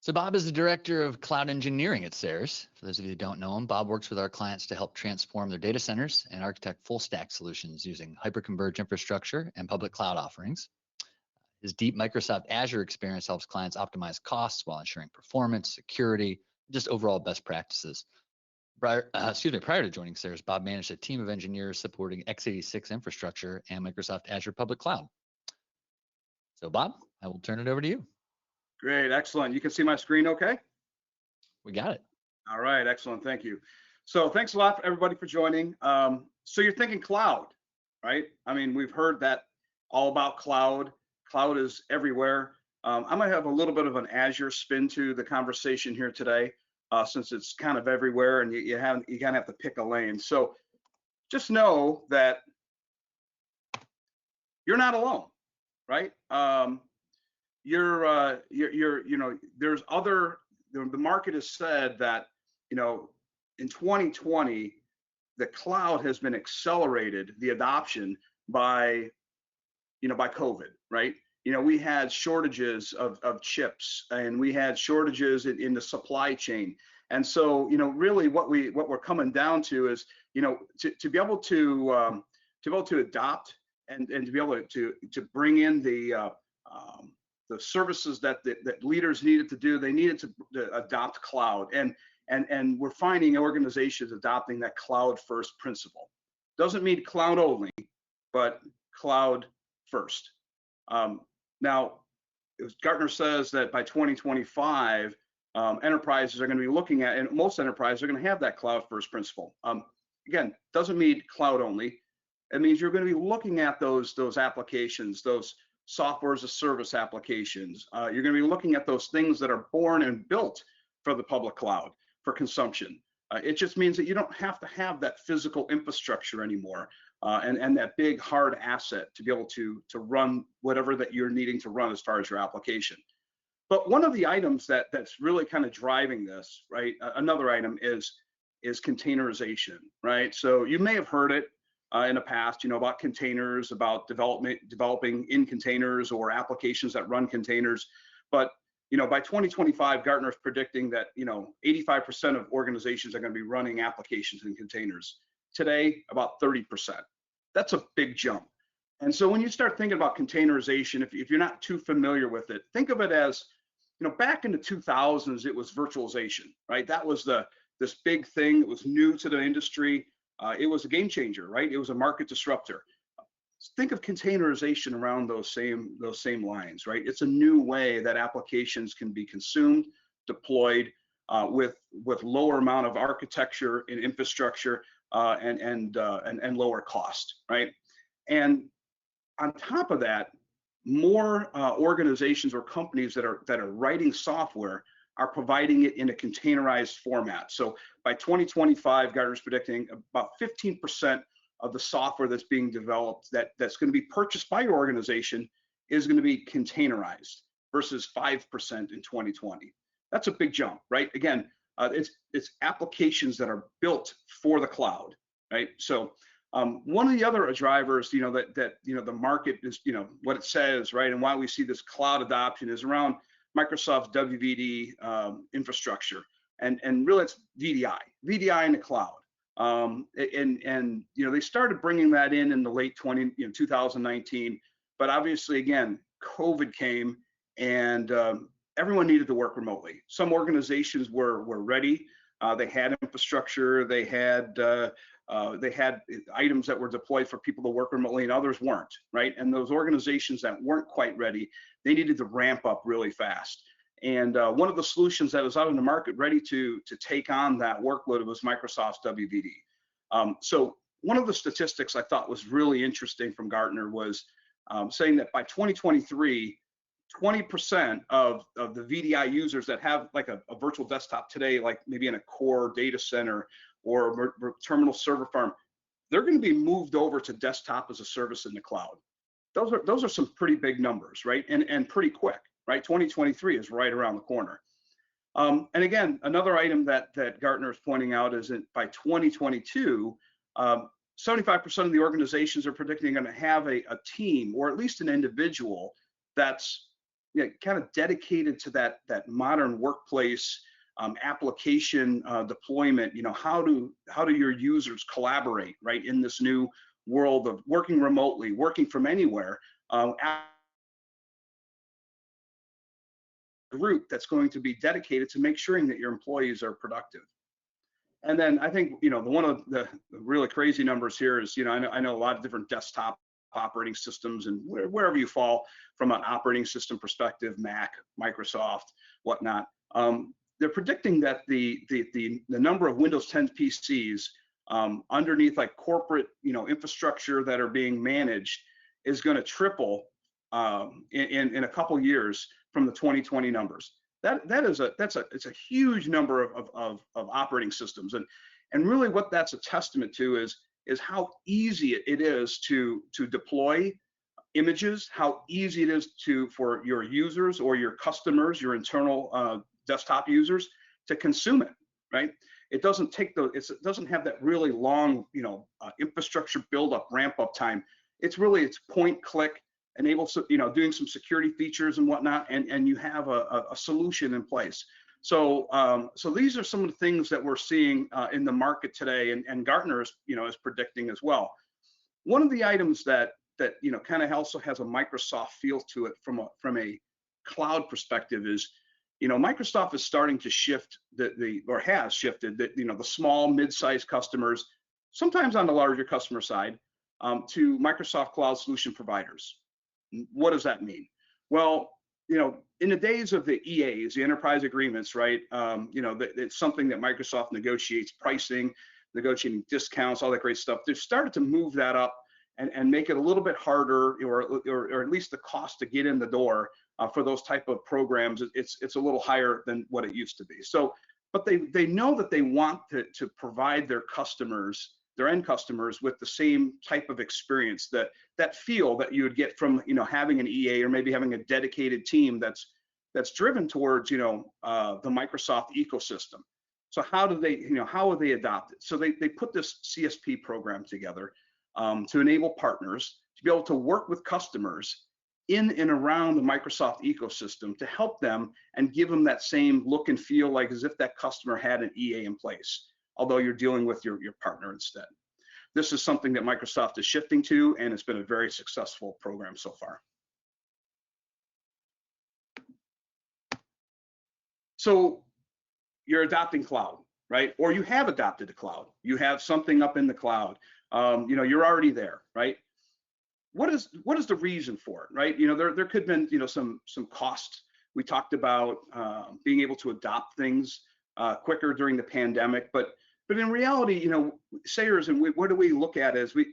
So Bob is the director of cloud engineering at SARS. For those of you who don't know him, Bob works with our clients to help transform their data centers and architect full stack solutions using hyperconverged infrastructure and public cloud offerings. His deep Microsoft Azure experience helps clients optimize costs while ensuring performance, security, and just overall best practices. Prior to joining SARS, Bob managed a team of engineers supporting x86 infrastructure and Microsoft Azure public cloud. So Bob, I will turn it over to you. Great, excellent. You can see my screen okay? We got it. All right, excellent, thank you. So thanks a lot for everybody for joining. So you're thinking cloud, right? I mean, we've heard that all about cloud. Cloud is everywhere. I'm gonna have a little bit of an Azure spin to the conversation here today, since it's kind of everywhere and you kind of have to pick a lane. So just know that you're not alone, right? There's other, the market has said that, in 2020, the cloud has been accelerated, the adoption by COVID, right? We had shortages of chips, and we had shortages in the supply chain. And so, really what we're coming down to is, to be able to adopt and to be able to bring in the services that leaders needed to do. They needed to adopt cloud, and we're finding organizations adopting that cloud first principle. Doesn't mean cloud only, but cloud first. Now, as Gartner says that by 2025, enterprises are going to be looking at, and most enterprises are going to have that cloud first principle. Again, doesn't mean cloud only. It means you're going to be looking at those applications, those software as a service applications. You're going to be looking at those things that are born and built for the public cloud for consumption. It just means that you don't have to have that physical infrastructure anymore, and that big hard asset to be able to run whatever that you're needing to run as far as your application. But one of the items that's really kind of driving this, right? Another item is containerization, right? So you may have heard it in the past, about containers, about developing in containers or applications that run containers. But by 2025, Gartner is predicting that 85% of organizations are going to be running applications in containers. Today, about 30%. That's a big jump. And so when you start thinking about containerization, if you're not too familiar with it, think of it as, back in the 2000s, it was virtualization, right? That was this big thing. It was new to the industry. It was a game changer, right? It was a market disruptor. Think of containerization around those same lines, right? It's a new way that applications can be consumed, deployed with lower amount of architecture and infrastructure and lower cost, right? And on top of that, more organizations or companies that are writing software are providing it in a containerized format. So by 2025, Gartner's predicting about 15% of the software that's being developed that's going to be purchased by your organization is going to be containerized versus 5% in 2020. That's a big jump, right? Again, it's applications that are built for the cloud, right? So one of the other drivers, that the market is, what it says, right, and why we see this cloud adoption is around Microsoft's WVD infrastructure, and really it's VDI in the cloud. And they started bringing that in the late 2019, but obviously again, COVID came and everyone needed to work remotely. Some organizations were ready. They had infrastructure, they had items that were deployed for people to work remotely, and others weren't, right? And those organizations that weren't quite ready, they needed to ramp up really fast. And one of the solutions that was out in the market ready to take on that workload was Microsoft's WVD. So one of the statistics I thought was really interesting from Gartner was saying that by 2023, 20% of the VDI users that have like a virtual desktop today, like maybe in a core data center or a terminal server farm, they're going to be moved over to desktop as a service in the cloud. Those are some pretty big numbers, right? And pretty quick, right? 2023 is right around the corner. And again, another item that Gartner is pointing out is that by 2022, 75% of the organizations are predicting going to have a team or at least an individual that's kind of dedicated to that modern workplace application deployment. How do your users collaborate, right, in this new world of working remotely, working from anywhere? Group that's going to be dedicated to make sure that your employees are productive. And then I think, one of the really crazy numbers here is, I know a lot of different desktop operating systems, and wherever you fall from an operating system perspective, Mac, Microsoft, whatnot, they're predicting that the number of Windows 10 PCs underneath like corporate, infrastructure that are being managed is going to triple in a couple years from the 2020 numbers. It's a huge number of operating systems, and really what that's a testament to is how easy it is to deploy images, how easy it is for your users or your customers, your internal desktop users, to consume it, right? It doesn't take it doesn't have that really long, infrastructure build-up, ramp-up time. It's point, click, enable, doing some security features and whatnot, and you have a solution in place. So these are some of the things that we're seeing in the market today, and Gartner is predicting as well. One of the items that kind of also has a Microsoft feel to it from a cloud perspective is, Microsoft is starting to shift or has shifted the small, mid-sized customers, sometimes on the larger customer side, to Microsoft Cloud Solution Providers. What does that mean? Well, in the days of the EAs, the enterprise agreements, right? It's something that Microsoft negotiates pricing, negotiating discounts, all that great stuff. They've started to move that up and make it a little bit harder, or at least the cost to get in the door for those type of programs. It's a little higher than what it used to be. So, but they know that they want to provide their customers, their end customers, with the same type of experience, that feel that you would get from having an EA, or maybe having a dedicated team that's driven towards the Microsoft ecosystem. So how do they how would they adopt it? So they put this CSP program together to enable partners to be able to work with customers in and around the Microsoft ecosystem to help them and give them that same look and feel, like as if that customer had an EA in place, although you're dealing with your partner instead. This is something that Microsoft is shifting to, and it's been a very successful program so far. So you're adopting cloud, right? Or you have adopted the cloud. You have something up in the cloud. You're already there, right? What is the reason for it, right? There could have been some cost. We talked about being able to adopt things quicker during the pandemic, but in reality, Sayers, and what do we look at as we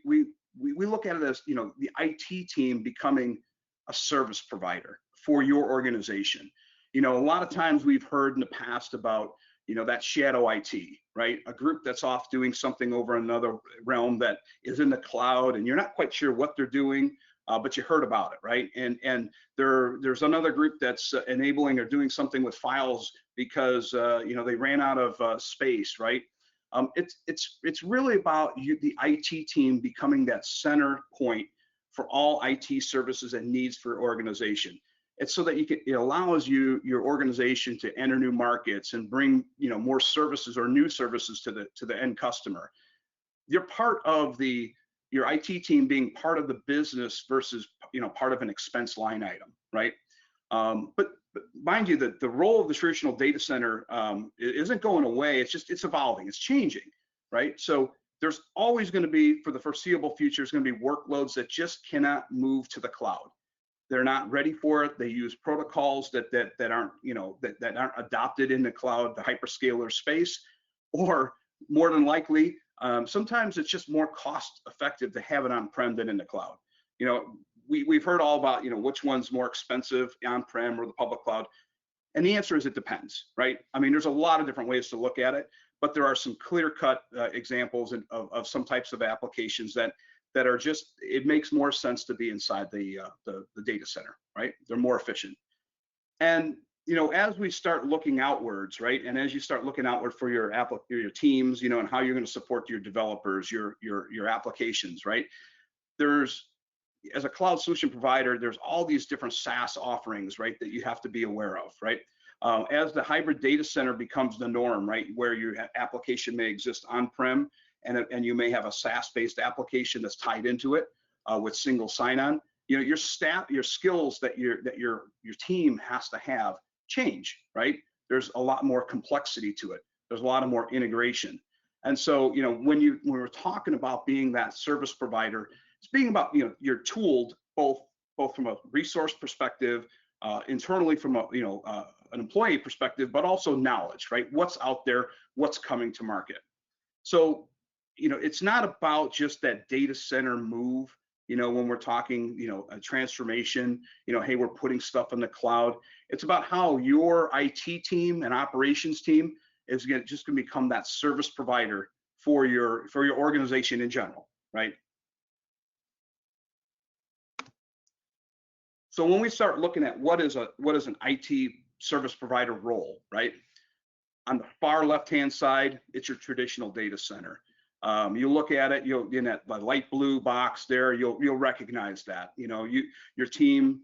look at it as the IT team becoming a service provider for your organization. A lot of times we've heard in the past about that shadow IT, right? A group that's off doing something over another realm that is in the cloud, and you're not quite sure what they're doing, but you heard about it, right? And there's another group that's enabling or doing something with files because they ran out of space, right? It's really about the IT team becoming that center point for all IT services and needs for your organization. It's so that it allows your organization to enter new markets and bring more services or new services to the end customer. You're part of your IT team being part of the business versus part of an expense line item, right? But mind you, that the role of the traditional data center isn't going away. It's evolving. It's changing, right? So there's always going to be, for the foreseeable future, there's going to be workloads that just cannot move to the cloud. They're not ready for it. They use protocols that aren't that aren't adopted in the cloud, the hyperscaler space, or more than likely, sometimes it's just more cost effective to have it on-prem than in the cloud. We've heard all about which one's more expensive, on-prem or the public cloud, and the answer is it depends, right? I mean, there's a lot of different ways to look at it, but there are some clear-cut examples of some types of applications that are just, it makes more sense to be inside the data center, right? They're more efficient. And as we start looking outwards, right, and as you start looking outward for your teams, and how you're going to support your developers, your applications, right? There's as a cloud solution provider, there's all these different SaaS offerings, right, that you have to be aware of, right? As the hybrid data center becomes the norm, right, where your application may exist on-prem and you may have a SaaS-based application that's tied into it with single sign-on, you know, your staff, your skills that your team has to have change, right? There's a lot more complexity to it. There's a lot of more integration. And so, you know, when we're talking about being that service provider, it's being about, you know, you're tooled both from a resource perspective, internally from a, you know, an employee perspective, but also knowledge, right? What's out there, what's coming to market. So, you know, it's not about just that data center move. You know, when we're talking, you know, a transformation, you know, hey, we're putting stuff in the cloud. It's about how your IT team and operations team is just going to become that service provider for your organization in general, right? So when we start looking at what is an IT service provider role, right? On the far left-hand side, it's your traditional data center. You look at it, you'll in that the light blue box there, you'll recognize that. You know, your team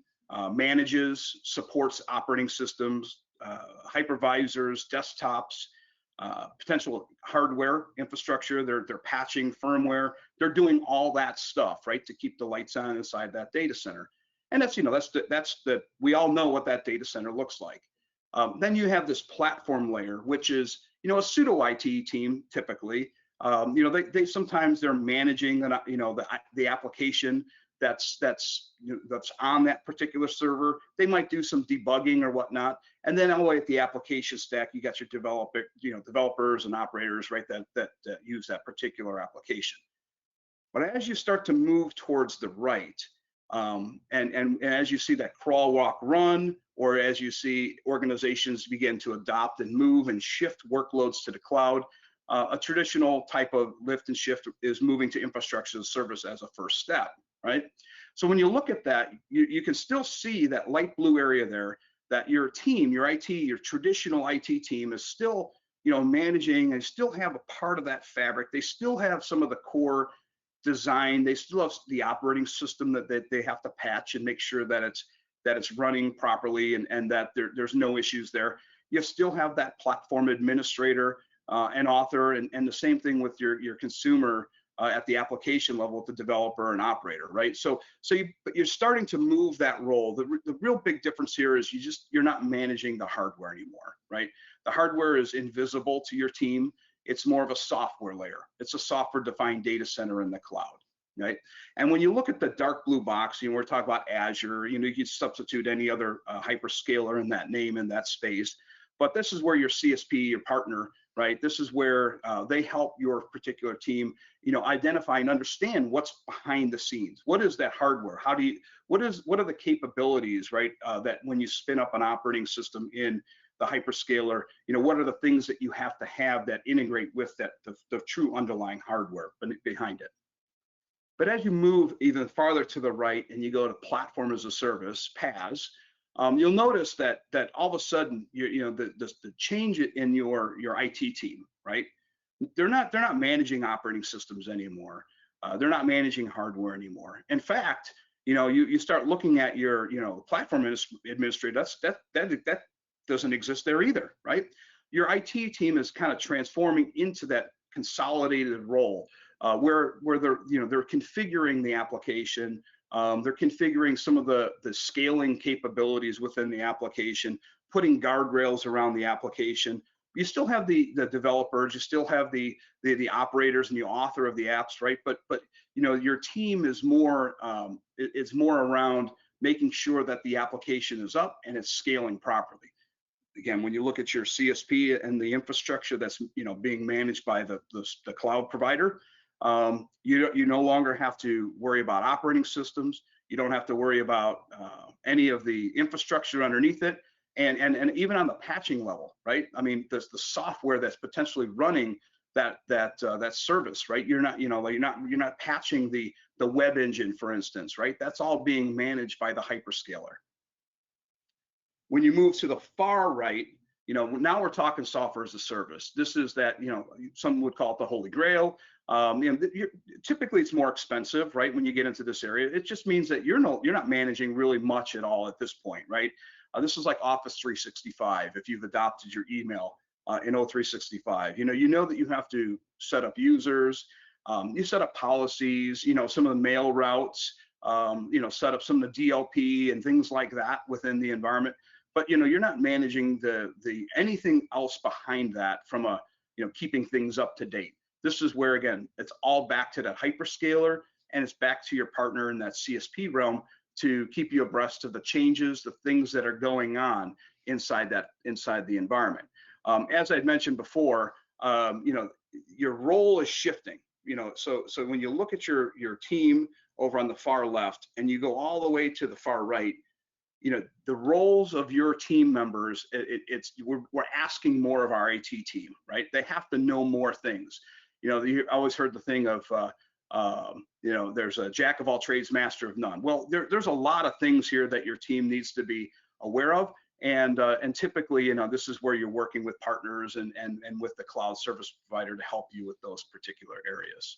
manages, supports operating systems, hypervisors, desktops, potential hardware infrastructure. They're patching firmware. They're doing all that stuff, right, to keep the lights on inside that data center. And that's, you know, we all know what that data center looks like. Then you have this platform layer, which is, you know, a pseudo IT team typically. You know, they sometimes they're managing the application that's on that particular server. They might do some debugging or whatnot, and then all the way at the application stack, you got your developers and operators, right, that use that particular application. But as you start to move towards the right, and as you see that crawl, walk, run, or as you see organizations begin to adopt and move and shift workloads to the cloud, a traditional type of lift and shift is moving to infrastructure as a service as a first step, right? So when you look at that, you can still see that light blue area there, that your team, your IT, your traditional IT team is still, you know, managing and still have a part of that fabric. They still have some of the core design. They still have the operating system that they have to patch and make sure that it's running properly and that there's no issues there. You still have that platform administrator and author, and the same thing with your consumer at the application level with the developer and operator, right? So you're starting to move that role. The real big difference here is you're not managing the hardware anymore, right? The hardware is invisible to your team. It's more of a software layer. It's a software-defined data center in the cloud, right? And when you look at the dark blue box, you know, we're talking about Azure. You know, you can substitute any other hyperscaler in that name in that space. But this is where your CSP, your partner, right? This is where they help your particular team, you know, identify and understand what's behind the scenes. What is that hardware? What are the capabilities, right? That when you spin up an operating system in the hyperscaler, you know, what are the things that you have to have that integrate with the true underlying hardware behind it? But as you move even farther to the right and you go to platform as a service, PaaS, you'll notice that all of a sudden, the change in your IT team, right? They're not managing operating systems anymore. They're not managing hardware anymore. In fact, you know, you start looking at your, platform administrator. That doesn't exist there either, right? Your IT team is kind of transforming into that consolidated role where they're configuring the application. They're configuring some of the scaling capabilities within the application, putting guardrails around the application. You still have the developers, you still have the operators and the author of the apps, right? But you know, your team is more it's more around making sure that the application is up and it's scaling properly. Again, when you look at your CSP and the infrastructure that's being managed by the cloud provider, you no longer have to worry about operating systems. You don't have to worry about any of the infrastructure underneath it, and even on the patching level, right? I mean, there's the software that's potentially running that service, right? You're not patching the web engine, for instance, right? That's all being managed by the hyperscaler. When you move to the far right, now we're talking software as a service. This is that, some would call it the Holy Grail. Typically it's more expensive, right? When you get into this area, it just means that you're not managing really much at all at this point, right? This is like Office 365. If you've adopted your email in O365, you know that you have to set up users, you set up policies, some of the mail routes, set up some of the DLP and things like that within the environment. But you're not managing the anything else behind that from a keeping things up to date. This is where, again, it's all back to that hyperscaler, and it's back to your partner in that CSP realm to keep you abreast of the changes, the things that are going on inside the environment. As I'd mentioned before, your role is shifting. So when you look at your team over on the far left and you go all the way to the far right, the roles of your team members, we're asking more of our AT team, right? They have to know more things. You always heard the thing of, there's a jack of all trades, master of none. Well, there's a lot of things here that your team needs to be aware of. And typically, this is where you're working with partners and with the cloud service provider to help you with those particular areas.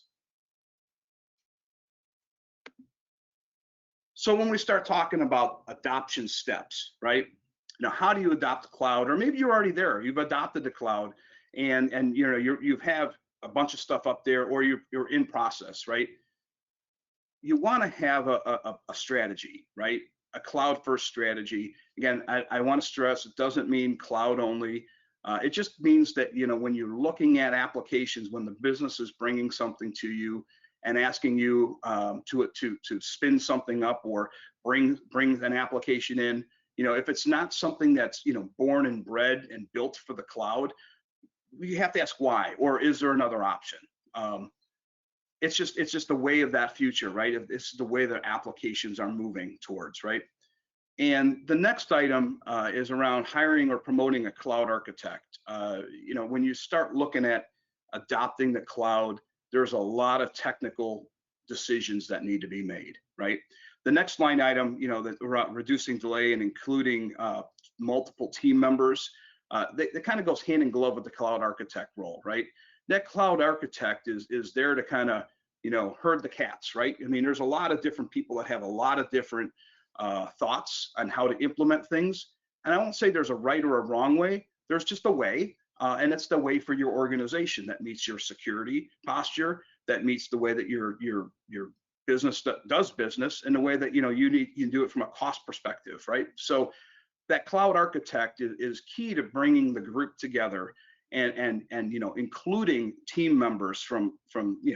So when we start talking about adoption steps, right? How do you adopt the cloud? Or maybe you're already there. You've adopted the cloud, and you have a bunch of stuff up there, or you're in process, right? You want to have a strategy, right? A cloud-first strategy. Again, I want to stress it doesn't mean cloud only. It just means that when you're looking at applications, when the business is bringing something to you and asking you to spin something up or bring an application in, if it's not something that's born and bred and built for the cloud, you have to ask why, or is there another option? It's just the way of that future, right? It's the way that applications are moving towards, right? And the next item is around hiring or promoting a cloud architect. When you start looking at adopting the cloud, there's a lot of technical decisions that need to be made, right? The next line item, that reducing delay and including multiple team members, that kind of goes hand in glove with the cloud architect role, right? That cloud architect is there to kind of, herd the cats, right? I mean, there's a lot of different people that have a lot of different thoughts on how to implement things. And I won't say there's a right or a wrong way. There's just a way. And it's the way for your organization that meets your security posture, that meets the way that your business does business, and the way that you do it from a cost perspective, right? So that cloud architect is key to bringing the group together, and including team members from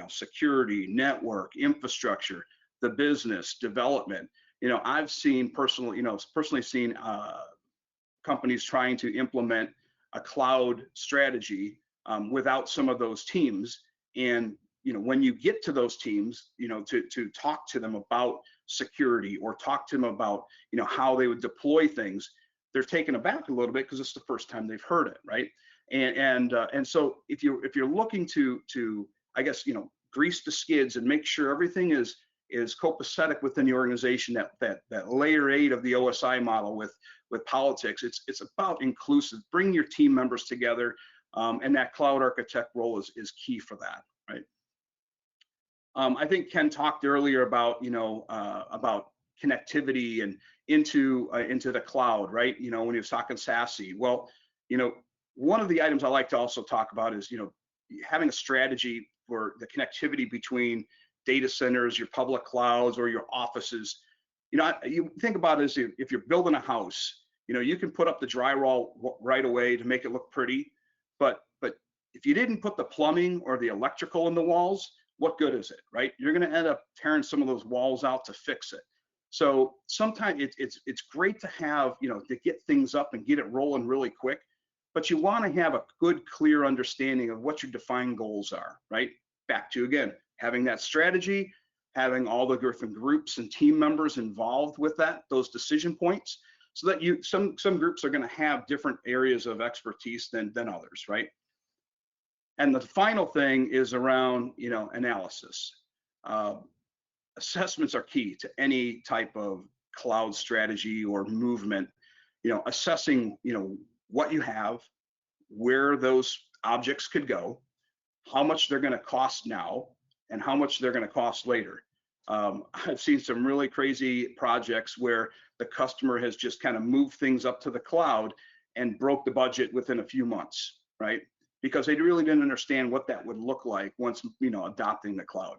security, network, infrastructure, the business development. I've seen personally seen companies trying to implement a cloud strategy without some of those teams. And when you get to those teams, to talk to them about security or talk to them about how they would deploy things, they're taken aback a little bit because it's the first time they've heard it, right? And so if you're looking to I guess grease the skids and make sure everything is copacetic within the organization, that layer 8 of the OSI model with politics, it's about inclusive. Bring your team members together, and that cloud architect role is key for that, right? I think Ken talked earlier about about connectivity and into the cloud, right? When he was talking SASE. Well, one of the items I like to also talk about is having a strategy for the connectivity between data centers, your public clouds, or your offices. You think about it as if you're building a house, you can put up the drywall right away to make it look pretty, but if you didn't put the plumbing or the electrical in the walls, what good is it, right? You're going to end up tearing some of those walls out to fix it. So sometimes it's great to have, to get things up and get it rolling really quick, but you want to have a good, clear understanding of what your defined goals are, right? Back to, again, having that strategy, having all the different groups and team members involved with those decision points, so that some groups are going to have different areas of expertise than others, right? And the final thing is around analysis. Assessments are key to any type of cloud strategy or movement. Assessing what you have, where those objects could go, how much they're going to cost now, and how much they're going to cost later. I've seen some really crazy projects where the customer has just kind of moved things up to the cloud and broke the budget within a few months, right? Because they really didn't understand what that would look like once, adopting the cloud.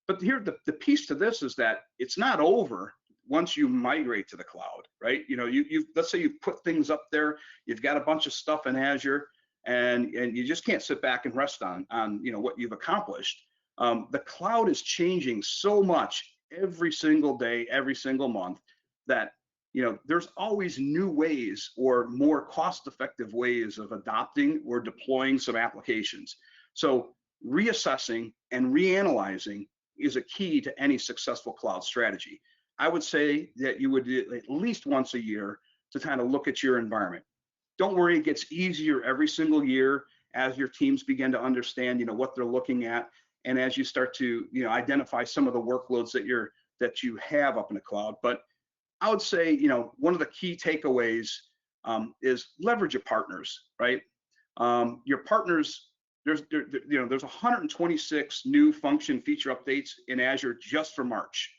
But here, the piece to this is that it's not over once you migrate to the cloud, right? You let's say you've put things up there, you've got a bunch of stuff in Azure, and you just can't sit back and rest on what you've accomplished. The cloud is changing so much every single day, every single month, that there's always new ways or more cost-effective ways of adopting or deploying some applications. So reassessing and reanalyzing is a key to any successful cloud strategy. I would say that you would do it at least once a year to kind of look at your environment. Don't worry, it gets easier every single year as your teams begin to understand, what they're looking at, and as you start to, identify some of the workloads that you have up in the cloud. But I would say, one of the key takeaways is leverage your partners, right? Your partners, there's 126 new function feature updates in Azure just for March.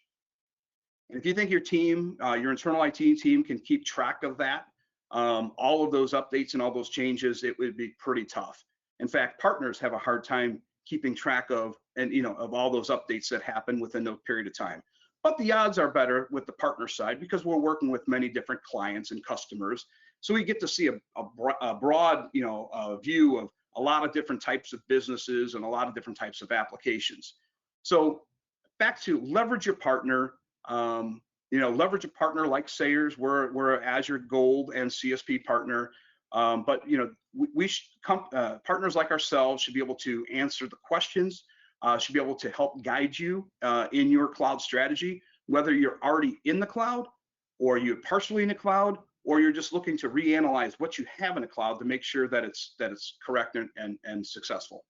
And if you think your team, your internal IT team can keep track of that, all of those updates and all those changes, it would be pretty tough. In fact, partners have a hard time keeping track of of all those updates that happen within a period of time. But the odds are better with the partner side because we're working with many different clients and customers. So we get to see a broad view of a lot of different types of businesses and a lot of different types of applications. So back to leverage your partner. Leverage a partner like Sayers. We're an Azure Gold and CSP partner. But partners like ourselves should be able to answer the questions, should be able to help guide you in your cloud strategy, whether you're already in the cloud or you're partially in the cloud, or you're just looking to reanalyze what you have in the cloud to make sure that it's correct and successful.